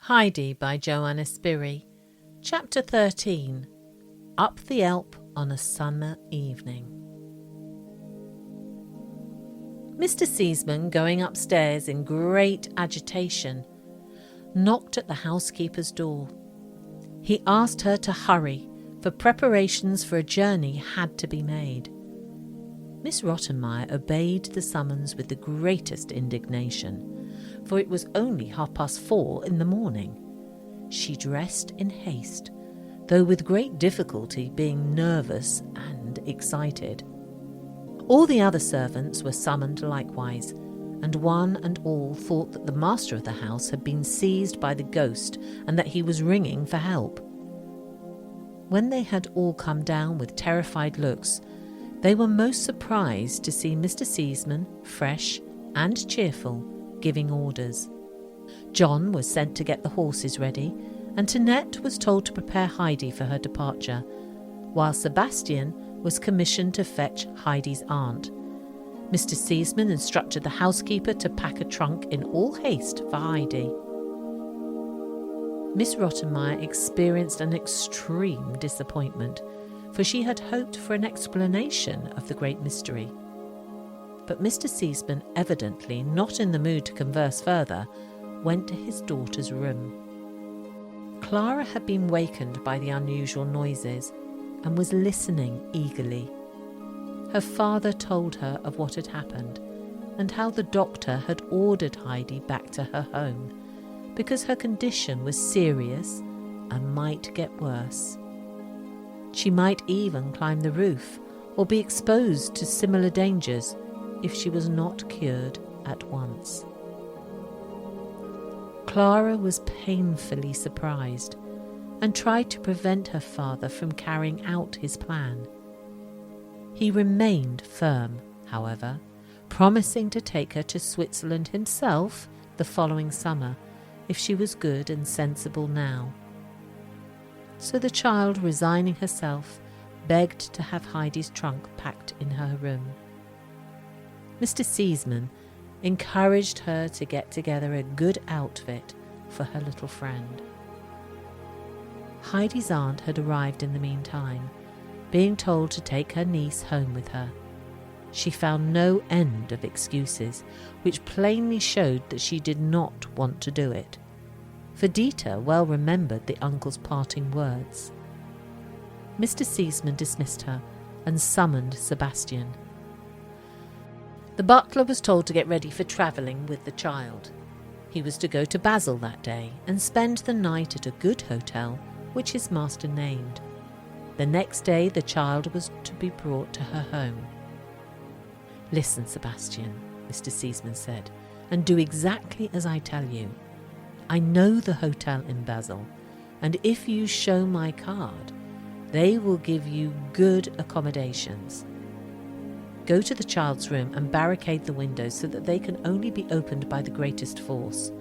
Heidi by Johanna Spyri. Chapter 13. Up the Alp on a Summer Evening. Mr. Seaman, going upstairs in great agitation, knocked at the housekeeper's door. He asked her to hurry, for preparations for a journey had to be made. Miss Rottenmeier obeyed the summons with the greatest indignation, for it was only 4:30 in the morning. She dressed in haste, though with great difficulty, being nervous and excited. All the other servants were summoned likewise, and one and all thought that the master of the house had been seized by the ghost and that he was ringing for help. When they had all come down with terrified looks, they were most surprised to see Mr. Seaman, fresh and cheerful, giving orders. John was sent to get the horses ready, and Tinette was told to prepare Heidi for her departure, while Sebastian was commissioned to fetch Heidi's aunt. Mr. Seaman instructed the housekeeper to pack a trunk in all haste for Heidi. Miss Rottenmeier experienced an extreme disappointment, for she had hoped for an explanation of the great mystery. But Mr. Seaman, evidently not in the mood to converse further, went to his daughter's room. Clara had been wakened by the unusual noises and was listening eagerly. Her father told her of what had happened and how the doctor had ordered Heidi back to her home because her condition was serious and might get worse. She might even climb the roof or be exposed to similar dangers if she was not cured at once. Clara was painfully surprised and tried to prevent her father from carrying out his plan. He remained firm, however, promising to take her to Switzerland himself the following summer if she was good and sensible now. So the child, resigning herself, begged to have Heidi's trunk packed in her room. Mr. Seaman encouraged her to get together a good outfit for her little friend. Heidi's aunt had arrived in the meantime, being told to take her niece home with her. She found no end of excuses, which plainly showed that she did not want to do it, for Dita well remembered the uncle's parting words. Mr. Seaman dismissed her and summoned Sebastian. The butler was told to get ready for travelling with the child. He was to go to Basel that day and spend the night at a good hotel which his master named. The next day the child was to be brought to her home. "Listen, Sebastian," Mr. Seaman said, "and do exactly as I tell you. I know the hotel in Basel, and if you show my card, they will give you good accommodations. Go to the child's room and barricade the windows so that they can only be opened by the greatest force.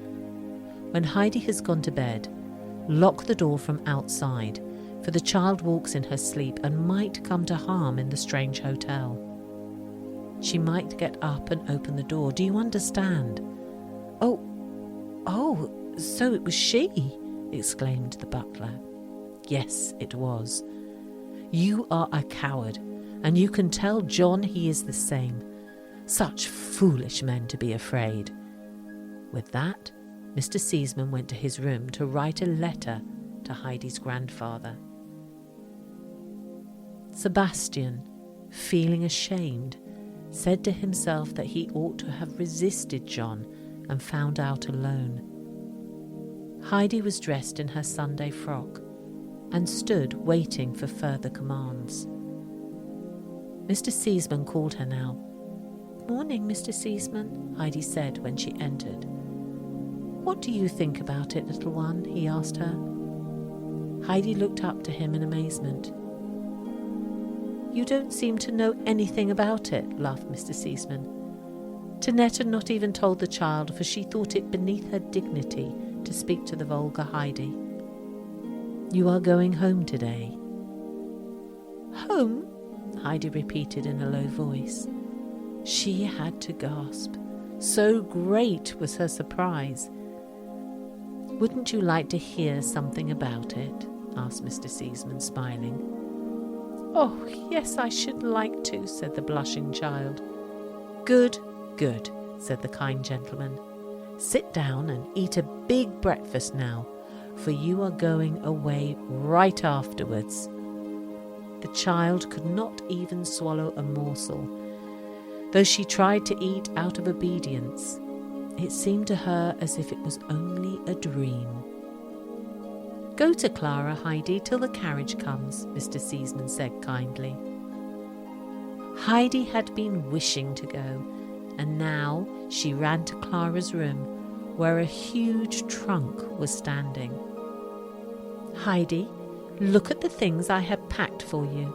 When Heidi has gone to bed, lock the door from outside, for the child walks in her sleep and might come to harm in the strange hotel. She might get up and open the door. Do you understand?" Oh, so it was she," exclaimed the butler. "Yes, it was. You are a coward, and you can tell John he is the same. Such foolish men to be afraid." With that, Mr. Seaman went to his room to write a letter to Heidi's grandfather. Sebastian, feeling ashamed, said to himself that he ought to have resisted John and found out alone. Heidi was dressed in her Sunday frock and stood waiting for further commands. Mr. Seaman called her now. "Morning, Mr. Seaman," Heidi said when she entered. "What do you think about it, little one?" he asked her. Heidi looked up to him in amazement. "You don't seem to know anything about it," laughed Mr. Seaman. Tinette had not even told the child, for she thought it beneath her dignity to speak to the vulgar Heidi. "You are going home today." "Home?" Heidi repeated in a low voice. She had to gasp. So great was her surprise. "Wouldn't you like to hear something about it?" asked Mr. Seaman, smiling. "Oh, yes, I should like to," said the blushing child. "Good, good," said the kind gentleman. "Sit down and eat a big breakfast now, for you are going away right afterwards." The child could not even swallow a morsel, though she tried to eat out of obedience. It seemed to her as if it was only a dream. "Go to Clara, Heidi, till the carriage comes," Mr. Seaman said kindly. Heidi had been wishing to go, and now she ran to Clara's room, where a huge trunk was standing. "Heidi, look at the things I have packed for you.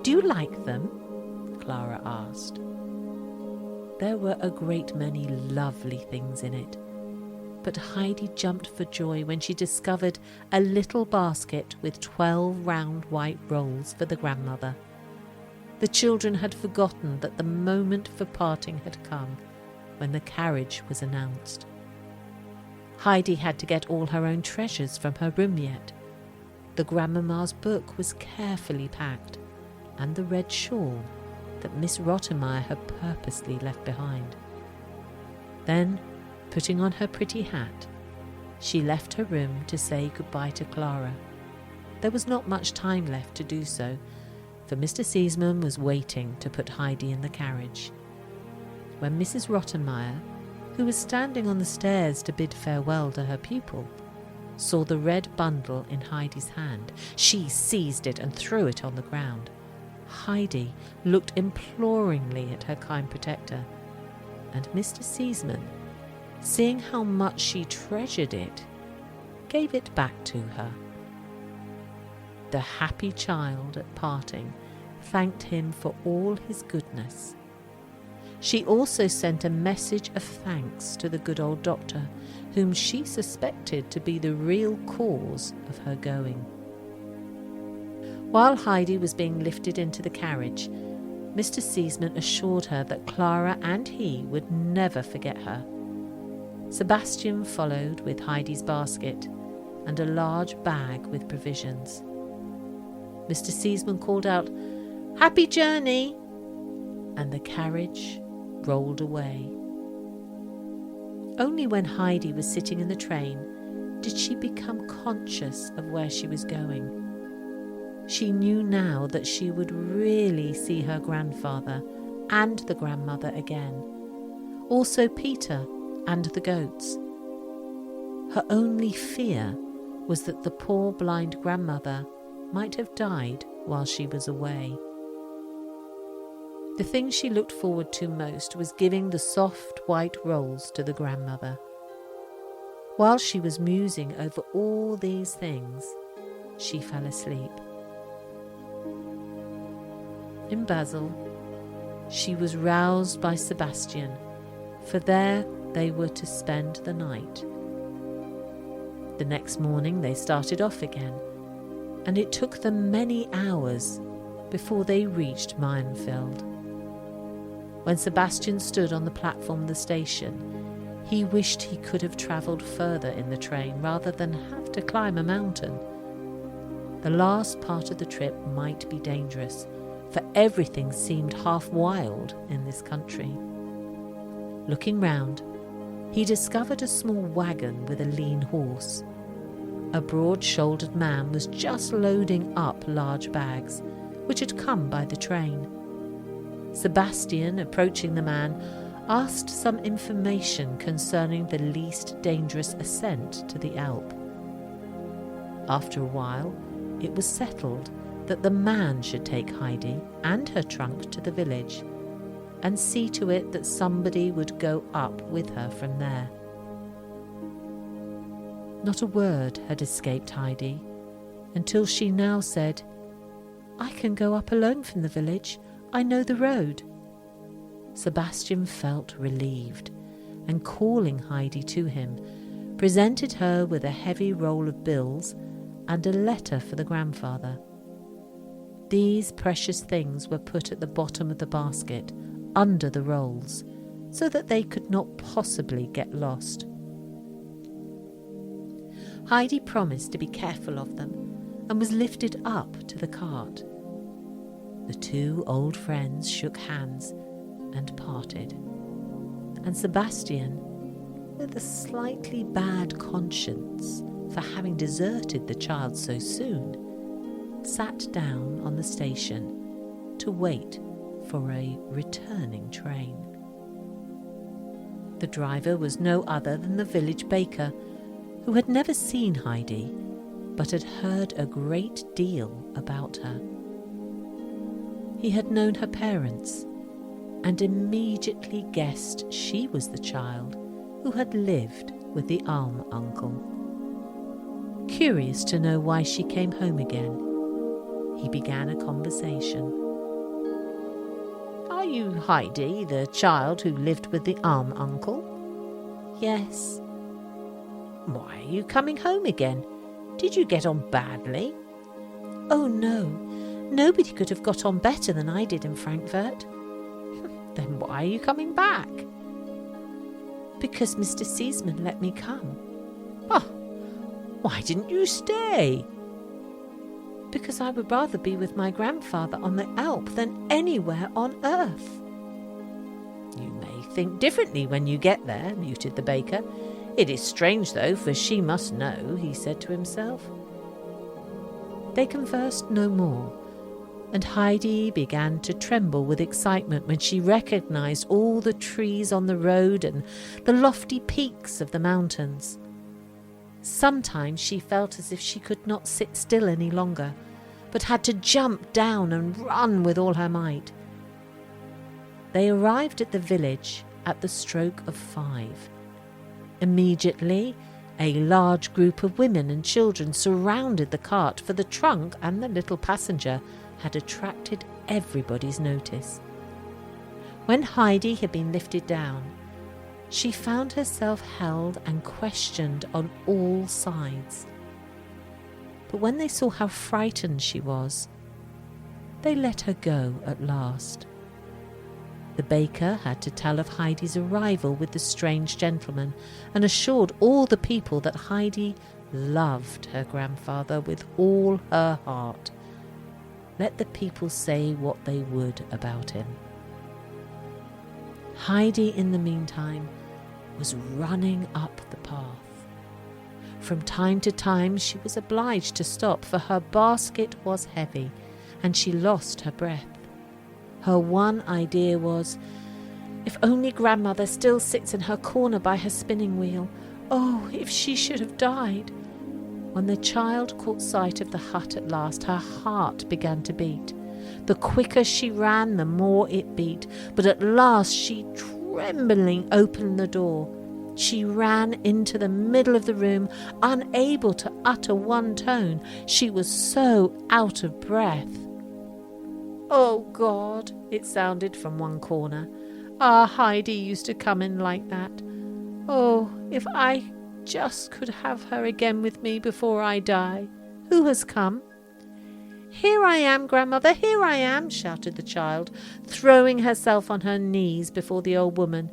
Do you like them?" Clara asked. There were a great many lovely things in it, but Heidi jumped for joy when she discovered a little basket with 12 round white rolls for the grandmother. The children had forgotten that the moment for parting had come when the carriage was announced. Heidi had to get all her own treasures from her room yet. The grandmama's book was carefully packed, and the red shawl that Miss Rottenmeier had purposely left behind. Then, putting on her pretty hat, she left her room to say goodbye to Clara. There was not much time left to do so, for Mr. Seaman was waiting to put Heidi in the carriage. When Mrs. Rottenmeier, who was standing on the stairs to bid farewell to her pupil, saw the red bundle in Heidi's hand, she seized it and threw it on the ground. Heidi looked imploringly at her kind protector, and Mr. Seaman, seeing how much she treasured it, gave it back to her. The happy child at parting thanked him for all his goodness. She also sent a message of thanks to the good old doctor, whom she suspected to be the real cause of her going. While Heidi was being lifted into the carriage, Mr. Seaman assured her that Clara and he would never forget her. Sebastian followed with Heidi's basket and a large bag with provisions. Mr. Seaman called out, "Happy journey!" and the carriage rolled away. Only when Heidi was sitting in the train did she become conscious of where she was going. She knew now that she would really see her grandfather and the grandmother again, also Peter and the goats. Her only fear was that the poor blind grandmother might have died while she was away. The thing she looked forward to most was giving the soft white rolls to the grandmother. While she was musing over all these things, she fell asleep. In Basel, she was roused by Sebastian, for there they were to spend the night. The next morning they started off again, and it took them many hours before they reached Meienfeld. When Sebastian stood on the platform of the station, he wished he could have travelled further in the train rather than have to climb a mountain. The last part of the trip might be dangerous, for everything seemed half wild in this country. Looking round, he discovered a small wagon with a lean horse. A broad-shouldered man was just loading up large bags, which had come by the train. Sebastian, approaching the man, asked some information concerning the least dangerous ascent to the Alp. After a while, it was settled that the man should take Heidi and her trunk to the village and see to it that somebody would go up with her from there. Not a word had escaped Heidi until she now said, "I can go up alone from the village. I know the road." Sebastian felt relieved, and calling Heidi to him, presented her with a heavy roll of bills and a letter for the grandfather. These precious things were put at the bottom of the basket, under the rolls, so that they could not possibly get lost. Heidi promised to be careful of them and was lifted up to the cart. The two old friends shook hands and parted, and Sebastian, with a slightly bad conscience for having deserted the child so soon, sat down on the station to wait for a returning train. The driver was no other than the village baker, who had never seen Heidi, but had heard a great deal about her. He had known her parents, and immediately guessed she was the child who had lived with the alm uncle. Curious to know why she came home again, he began a conversation. "Are you Heidi, the child who lived with the alm uncle?" "Yes." "Why are you coming home again? Did you get on badly?" "Oh no, nobody could have got on better than I did in Frankfurt." "Then why are you coming back?" "Because Mr. Seesman let me come." "Oh, why didn't you stay?" "Because I would rather be with my grandfather on the Alp than anywhere on earth." "You may think differently when you get there," muted the baker. "It is strange, though, for she must know," he said to himself. They conversed no more, and Heidi began to tremble with excitement when she recognised all the trees on the road and the lofty peaks of the mountains. Sometimes she felt as if she could not sit still any longer, but had to jump down and run with all her might. They arrived at the village at the stroke of 5. Immediately, a large group of women and children surrounded the cart, for the trunk and the little passenger had attracted everybody's notice. When Heidi had been lifted down, she found herself held and questioned on all sides. But when they saw how frightened she was, they let her go at last. The baker had to tell of Heidi's arrival with the strange gentleman, and assured all the people that Heidi loved her grandfather with all her heart. Let the people say what they would about him. Heidi, in the meantime, was running up the path. From time to time she was obliged to stop, for her basket was heavy, and she lost her breath. Her one idea was, if only grandmother still sits in her corner by her spinning wheel. Oh, if she should have died. When the child caught sight of the hut at last, her heart began to beat. The quicker she ran, the more it beat. But at last she trembling opened the door. She ran into the middle of the room, unable to utter one tone. She was so out of breath. "Oh God," it sounded from one corner. "Ah, Heidi used to come in like that. Oh, if I just could have her again with me before I die. Who has come?" "Here I am, grandmother, here I am," shouted the child, throwing herself on her knees before the old woman.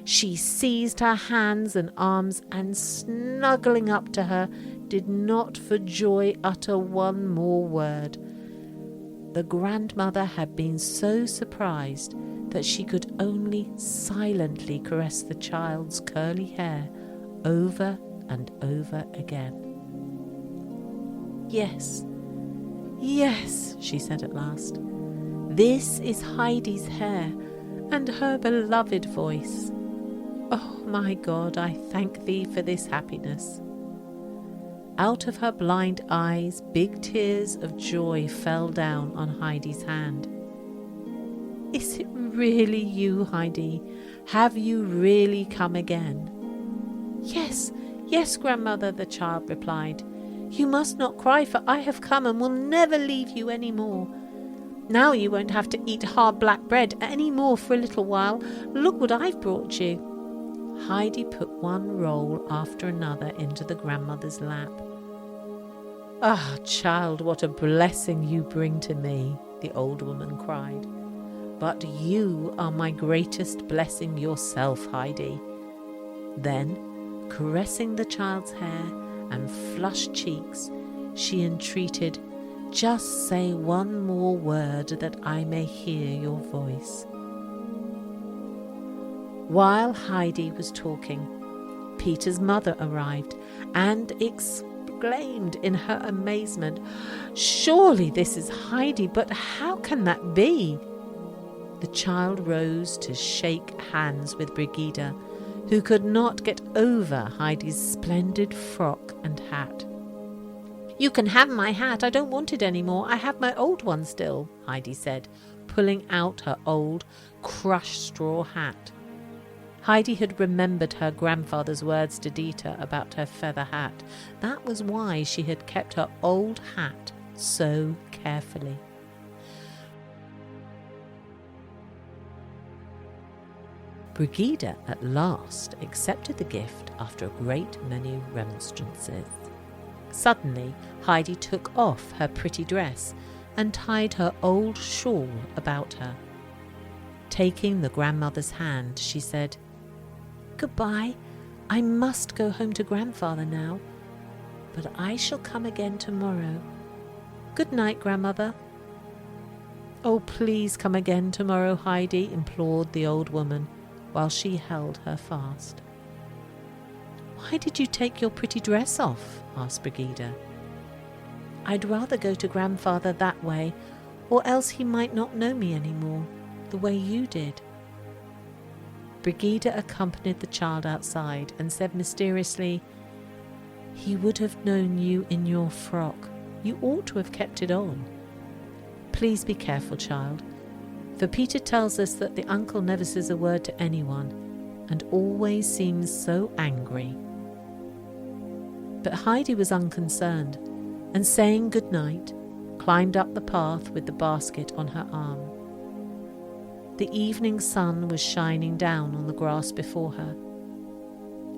She seized her hands and arms, and snuggling up to her, did not for joy utter one more word. The grandmother had been so surprised that she could only silently caress the child's curly hair over and over again. "Yes, yes," she said at last. "This is Heidi's hair and her beloved voice. Oh, my God, I thank thee for this happiness." Out of her blind eyes, big tears of joy fell down on Heidi's hand. "Is it really you, Heidi? Have you really come again?" "Yes, yes, grandmother," the child replied. "You must not cry, for I have come and will never leave you any more. Now you won't have to eat hard black bread any more for a little while. Look what I've brought you." Heidi put one roll after another into the grandmother's lap. "Ah, child, what a blessing you bring to me," the old woman cried. "But you are my greatest blessing yourself, Heidi." Then, caressing the child's hair and flushed cheeks, she entreated, "Just say one more word that I may hear your voice." While Heidi was talking, Peter's mother arrived and exclaimed in her amazement, "Surely this is Heidi, but how can that be?" The child rose to shake hands with Brigida, who could not get over Heidi's splendid frock and hat. "You can have my hat. I don't want it anymore. I have my old one still," Heidi said, pulling out her old, crushed straw hat. Heidi had remembered her grandfather's words to Dieter about her feather hat. That was why she had kept her old hat so carefully. Brigida at last accepted the gift after a great many remonstrances. Suddenly, Heidi took off her pretty dress and tied her old shawl about her. Taking the grandmother's hand, she said, "Goodbye. I must go home to grandfather now, but I shall come again tomorrow. Good night, grandmother." "Oh, please come again tomorrow, Heidi," implored the old woman, while she held her fast. "Why did you take your pretty dress off?" asked Brigida. "I'd rather go to grandfather that way, or else he might not know me anymore, the way you did." Brigida accompanied the child outside and said mysteriously, "He would have known you in your frock. You ought to have kept it on. Please be careful, child, for Peter tells us that the uncle never says a word to anyone and always seems so angry." But Heidi was unconcerned, and saying good night, climbed up the path with the basket on her arm. The evening sun was shining down on the grass before her.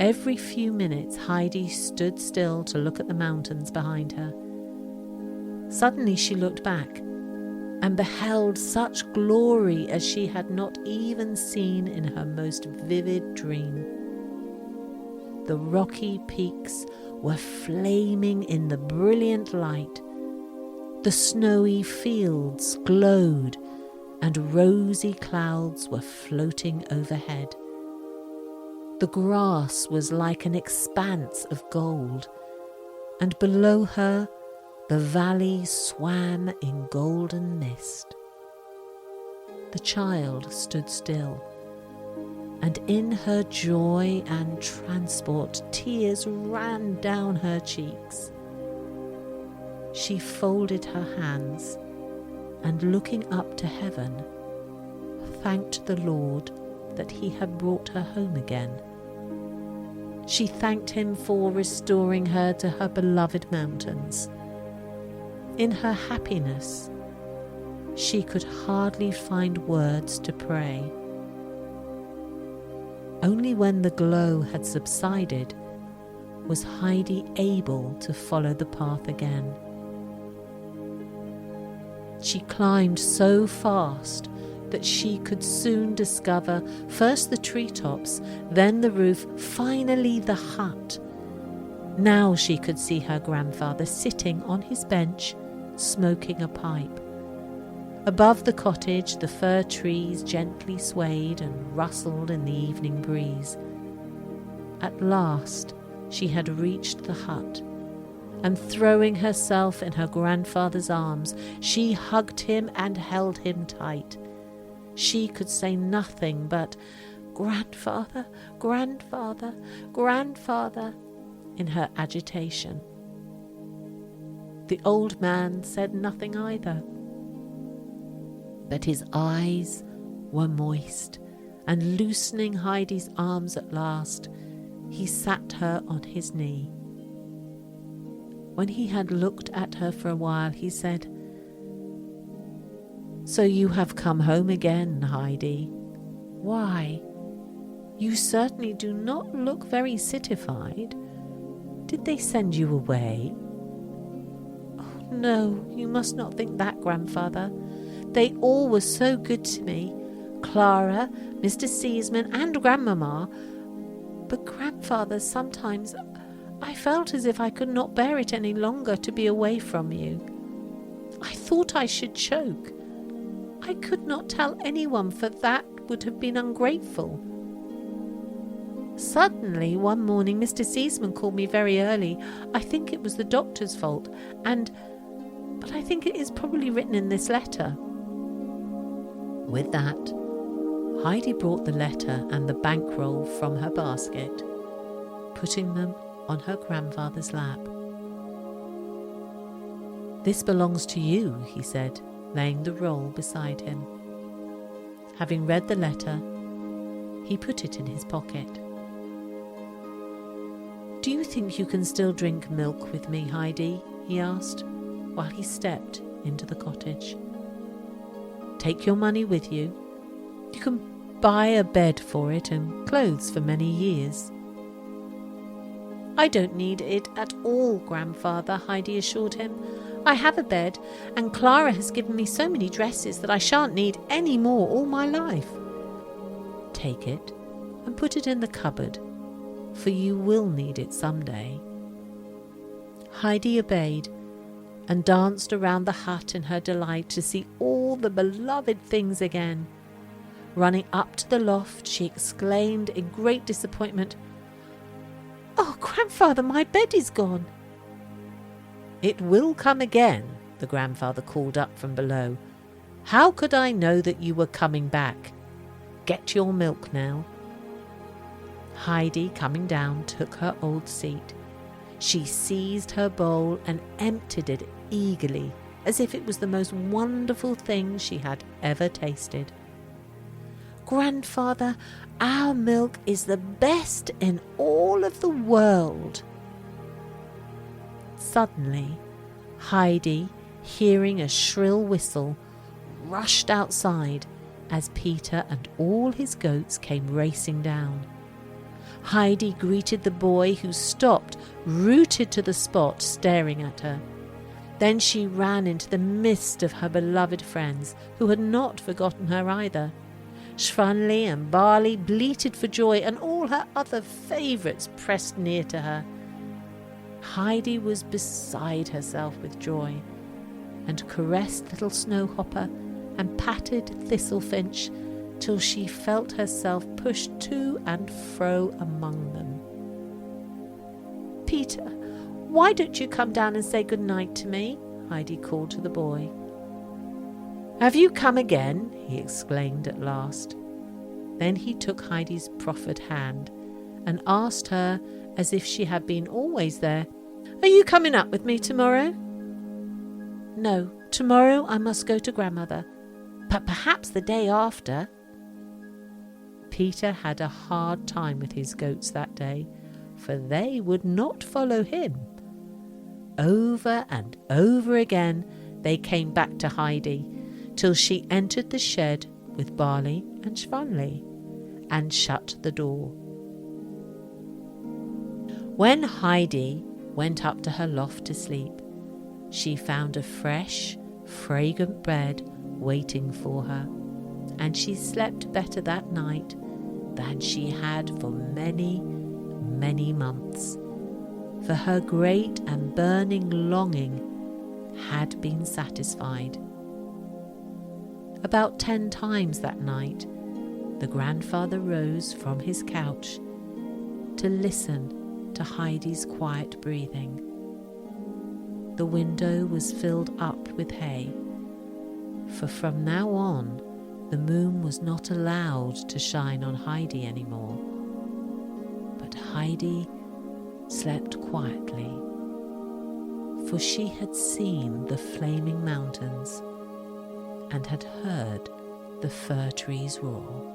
Every few minutes Heidi stood still to look at the mountains behind her. Suddenly she looked back and beheld such glory as she had not even seen in her most vivid dream. The rocky peaks were flaming in the brilliant light. The snowy fields glowed, and rosy clouds were floating overhead. The grass was like an expanse of gold, and below her the valley swam in golden mist. The child stood still, and in her joy and transport tears ran down her cheeks. She folded her hands and, looking up to heaven, thanked the Lord that he had brought her home again. She thanked him for restoring her to her beloved mountains. In her happiness, she could hardly find words to pray. Only when the glow had subsided was Heidi able to follow the path again. She climbed so fast that she could soon discover first the treetops, then the roof, finally the hut. Now she could see her grandfather sitting on his bench, smoking a pipe. Above the cottage, the fir trees gently swayed and rustled in the evening breeze. At last, she had reached the hut, and throwing herself in her grandfather's arms, she hugged him and held him tight. She could say nothing but, "Grandfather, grandfather, grandfather," in her agitation. The old man said nothing either, but his eyes were moist, and loosening Heidi's arms at last, he sat her on his knee. When he had looked at her for a while, he said, "So you have come home again, Heidi. Why, you certainly do not look very citified. Did they send you away?" "Oh, no, you must not think that, grandfather. They all were so good to me, Clara, Mr. Seaman, and grandmamma. But grandfather, sometimes I felt as if I could not bear it any longer to be away from you. I thought I should choke. I could not tell anyone, for that would have been ungrateful. Suddenly, one morning, Mr. Seaman called me very early. I think it was the doctor's fault, but I think it is probably written in this letter. With that, Heidi brought the letter and the bankroll from her basket, putting them on her grandfather's lap. "This belongs to you," he said, laying the roll beside him. Having read the letter, he put it in his pocket. "Do you think you can still drink milk with me, Heidi?" he asked, while he stepped into the cottage. "Take your money with you. You can buy a bed for it and clothes for many years." "I don't need it at all, grandfather," Heidi assured him. "I have a bed, and Clara has given me so many dresses that I shan't need any more all my life." "Take it and put it in the cupboard, for you will need it some day." Heidi obeyed and danced around the hut in her delight to see all the beloved things again. Running up to the loft, she exclaimed in great disappointment, "Oh, grandfather, my bed is gone." "It will come again," the grandfather called up from below. "How could I know that you were coming back? Get your milk now." Heidi, coming down, took her old seat. She seized her bowl and emptied it eagerly, as if it was the most wonderful thing she had ever tasted. "Grandfather, our milk is the best in all of the world." Suddenly, Heidi, hearing a shrill whistle, rushed outside as Peter and all his goats came racing down. Heidi greeted the boy, who stopped, rooted to the spot, staring at her. Then she ran into the midst of her beloved friends, who had not forgotten her either. Schwanli and Barley bleated for joy, and all her other favourites pressed near to her. Heidi was beside herself with joy, and caressed little Snowhopper and patted Thistlefinch till she felt herself pushed to and fro among them. "Peter, why don't you come down and say good night to me?" Heidi called to the boy. "Have you come again?" he exclaimed at last. Then he took Heidi's proffered hand and asked her, as if she had been always there, "Are you coming up with me tomorrow?" "No, tomorrow I must go to grandmother, but perhaps the day after." Peter had a hard time with his goats that day, for they would not follow him. Over and over again they came back to Heidi, till she entered the shed with Barley and Schwanli, and shut the door. When Heidi went up to her loft to sleep, she found a fresh, fragrant bed waiting for her, and she slept better that night than she had for many, many months, for her great and burning longing had been satisfied. About 10 times that night, the grandfather rose from his couch to listen to Heidi's quiet breathing. The window was filled up with hay, for from now on the moon was not allowed to shine on Heidi anymore. But Heidi slept quietly, for she had seen the flaming mountains and had heard the fir trees roar.